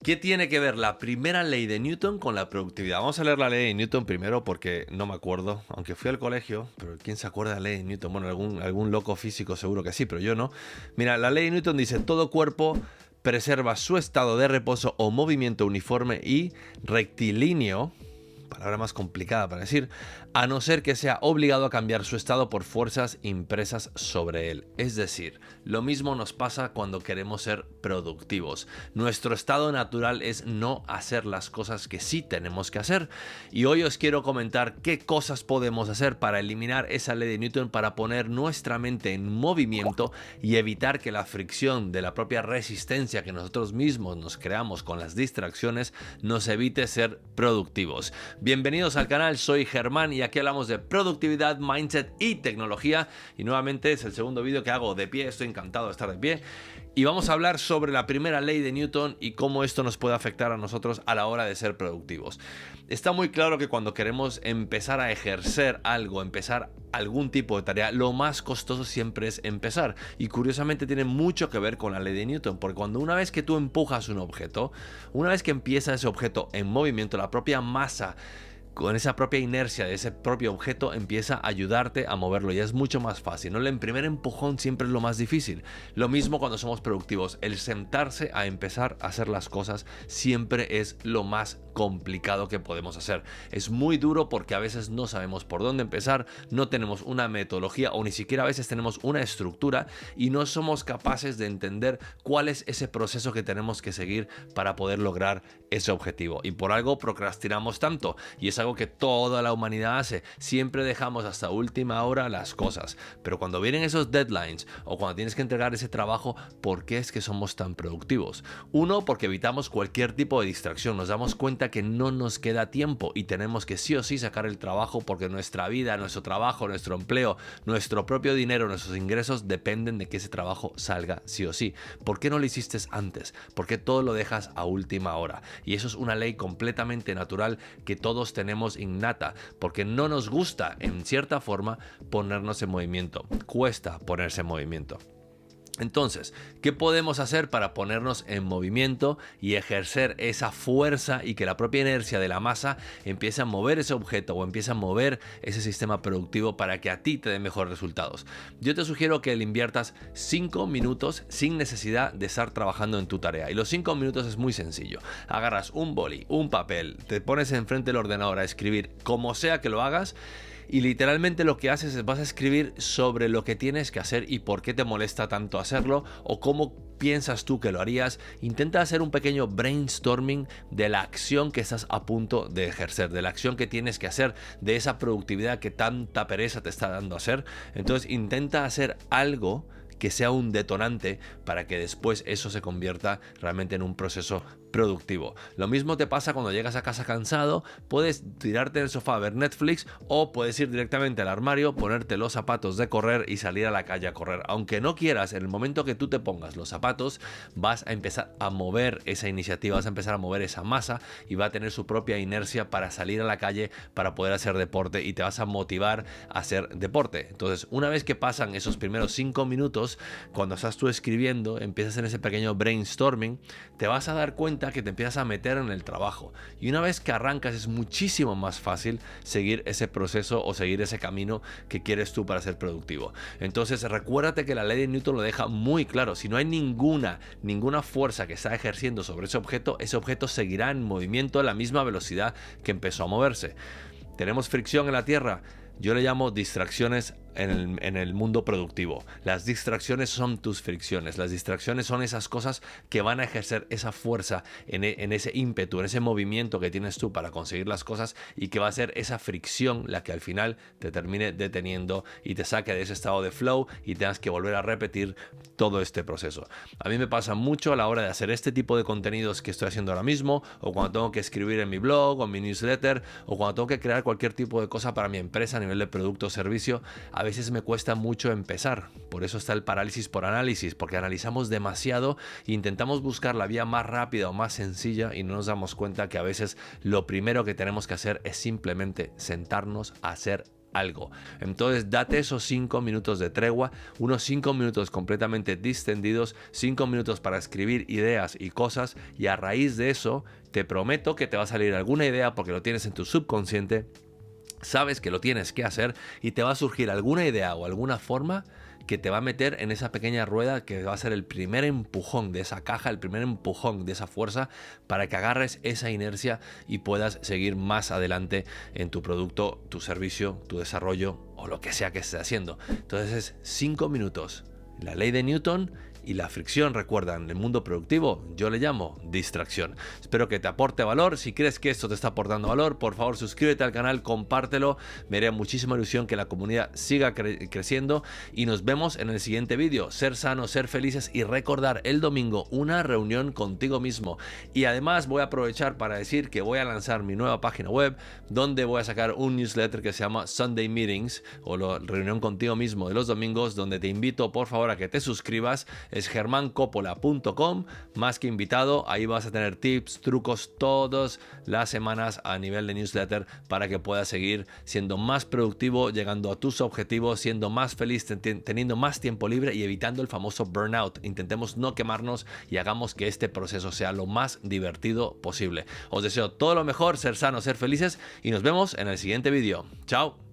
¿Qué tiene que ver la primera ley de Newton con la productividad? Vamos a leer la ley de Newton primero porque no me acuerdo, aunque fui al colegio, pero ¿quién se acuerda de la ley de Newton? Bueno, algún loco físico seguro que sí, pero yo no. Mira, la ley de Newton dice, todo cuerpo preserva su estado de reposo o movimiento uniforme y rectilíneo, palabra más complicada para decir, a no ser que sea obligado a cambiar su estado por fuerzas impresas sobre él. Es decir, lo mismo nos pasa cuando queremos ser productivos. Nuestro estado natural es no hacer las cosas que sí tenemos que hacer. Y hoy os quiero comentar qué cosas podemos hacer para eliminar esa ley de Newton, para poner nuestra mente en movimiento y evitar que la fricción de la propia resistencia que nosotros mismos nos creamos con las distracciones nos evite ser productivos. Bienvenidos al canal, soy Germán y aquí hablamos de productividad, mindset y tecnología. Y nuevamente es el segundo vídeo que hago de pie, estoy encantado de estar de pie. Y vamos a hablar sobre la primera ley de Newton y cómo esto nos puede afectar a nosotros a la hora de ser productivos. Está muy claro que cuando queremos empezar a ejercer algo, empezar algún tipo de tarea, lo más costoso siempre es empezar. Y curiosamente tiene mucho que ver con la ley de Newton, porque cuando una vez que tú empujas un objeto, una vez que empieza ese objeto en movimiento, la propia masa con esa propia inercia de ese propio objeto empieza a ayudarte a moverlo y es mucho más fácil, ¿no? El primer empujón siempre es lo más difícil. Lo mismo cuando somos productivos, el sentarse a empezar a hacer las cosas siempre es lo más complicado que podemos hacer. Es muy duro porque a veces no sabemos por dónde empezar, no tenemos una metodología o ni siquiera a veces tenemos una estructura y no somos capaces de entender cuál es ese proceso que tenemos que seguir para poder lograr ese objetivo. Y por algo procrastinamos tanto y es algo que toda la humanidad hace. Siempre dejamos hasta última hora las cosas. Pero cuando vienen esos deadlines o cuando tienes que entregar ese trabajo, ¿por qué es que somos tan productivos? Uno, porque evitamos cualquier tipo de distracción. Nos damos cuenta que no nos queda tiempo y tenemos que sí o sí sacar el trabajo porque nuestra vida, nuestro trabajo, nuestro empleo, nuestro propio dinero, nuestros ingresos dependen de que ese trabajo salga sí o sí. ¿Por qué no lo hiciste antes? ¿Por qué todo lo dejas a última hora? Y eso es una ley completamente natural que todos tenemos innata, porque no nos gusta en cierta forma ponernos en movimiento. Cuesta ponerse en movimiento. Entonces, ¿qué podemos hacer para ponernos en movimiento y ejercer esa fuerza y que la propia inercia de la masa empiece a mover ese objeto o empiece a mover ese sistema productivo para que a ti te dé mejores resultados? Yo te sugiero que le inviertas 5 minutos sin necesidad de estar trabajando en tu tarea. Y los 5 minutos es muy sencillo. Agarras un boli, un papel, te pones enfrente del ordenador a escribir como sea que lo hagas. Y literalmente lo que haces es vas a escribir sobre lo que tienes que hacer y por qué te molesta tanto hacerlo o cómo piensas tú que lo harías. Intenta hacer un pequeño brainstorming de la acción que estás a punto de ejercer, de la acción que tienes que hacer, de esa productividad que tanta pereza te está dando hacer. Entonces intenta hacer algo que sea un detonante para que después eso se convierta realmente en un proceso productivo. Lo mismo te pasa cuando llegas a casa cansado, puedes tirarte en el sofá a ver Netflix o puedes ir directamente al armario, ponerte los zapatos de correr y salir a la calle a correr. Aunque no quieras, en el momento que tú te pongas los zapatos, vas a empezar a mover esa iniciativa, vas a empezar a mover esa masa y va a tener su propia inercia para salir a la calle, para poder hacer deporte y te vas a motivar a hacer deporte. Entonces, una vez que pasan esos primeros 5 minutos, cuando estás tú escribiendo, empiezas en ese pequeño brainstorming, te vas a dar cuenta que te empiezas a meter en el trabajo y una vez que arrancas es muchísimo más fácil seguir ese proceso o seguir ese camino que quieres tú para ser productivo. Entonces recuérdate que la ley de Newton lo deja muy claro: si no hay ninguna fuerza que está ejerciendo sobre ese objeto seguirá en movimiento a la misma velocidad que empezó a moverse. Tenemos fricción en la Tierra. Yo le llamo distracciones en el mundo productivo. Las distracciones son tus fricciones. Las distracciones son esas cosas que van a ejercer esa fuerza en ese ímpetu, en ese movimiento que tienes tú para conseguir las cosas y que va a ser esa fricción la que al final te termine deteniendo y te saque de ese estado de flow y tengas que volver a repetir todo este proceso. A mí me pasa mucho a la hora de hacer este tipo de contenidos que estoy haciendo ahora mismo, o cuando tengo que escribir en mi blog o en mi newsletter, o cuando tengo que crear cualquier tipo de cosa para mi empresa a nivel de producto o servicio. A veces me cuesta mucho empezar. Por eso está el parálisis por análisis, porque analizamos demasiado e intentamos buscar la vía más rápida o más sencilla y no nos damos cuenta que a veces lo primero que tenemos que hacer es simplemente sentarnos a hacer algo. Entonces date esos 5 minutos de tregua, unos 5 minutos completamente distendidos, 5 minutos para escribir ideas y cosas, y a raíz de eso te prometo que te va a salir alguna idea porque lo tienes en tu subconsciente, sabes que lo tienes que hacer y te va a surgir alguna idea o alguna forma que te va a meter en esa pequeña rueda que va a ser el primer empujón de esa caja, el primer empujón de esa fuerza para que agarres esa inercia y puedas seguir más adelante en tu producto, tu servicio, tu desarrollo o lo que sea que estés haciendo. Entonces es 5 minutos. La ley de Newton y la fricción, recuerda, en el mundo productivo yo le llamo distracción. Espero que te aporte valor. Si crees que esto te está aportando valor, por favor suscríbete al canal, compártelo. Me haría muchísima ilusión que la comunidad siga creciendo y nos vemos en el siguiente vídeo. Ser sanos, ser felices y recordar el domingo una reunión contigo mismo. Y además voy a aprovechar para decir que voy a lanzar mi nueva página web donde voy a sacar un newsletter que se llama Sunday Meetings o la reunión contigo mismo de los domingos, donde te invito por favor a que te suscribas. Es germancoppola.com, más que invitado. Ahí vas a tener tips, trucos todas las semanas a nivel de newsletter para que puedas seguir siendo más productivo, llegando a tus objetivos, siendo más feliz, teniendo más tiempo libre y evitando el famoso burnout. Intentemos no quemarnos y hagamos que este proceso sea lo más divertido posible. Os deseo todo lo mejor, ser sanos, ser felices y nos vemos en el siguiente vídeo. Chao.